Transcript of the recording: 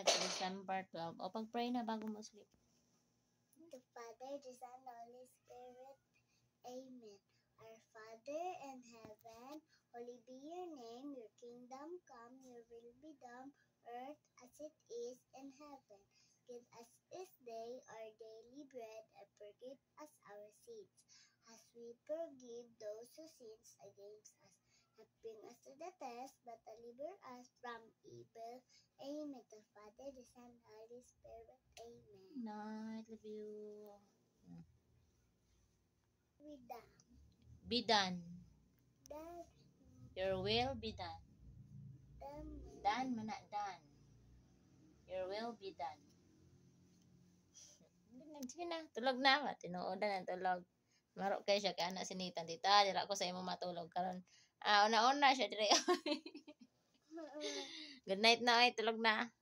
25 to December 12. O, pag-pray na bago mo sleep. The Father, the Son, the Holy Spirit. Amen. Our Father in heaven, holy be your name. Your kingdom come, your will be done, earth as it is in heaven. Give us this day our daily bread, and forgive us our sins, as we forgive those who sins against us. Not bring us to the test, but deliver us from evil. Amen. The Father, the Son, the Holy Spirit. Amen. Night, love you. We done. Be done. Done. Your will be done. Done, mana done. Your will be done. Sige na, tulog na. Tinuodan ang tulog. Maro kayo siya kaya anak sinitan. Tita, dira ko sa imo matulog karon. Una-una siya dire. Good night na, tulog na.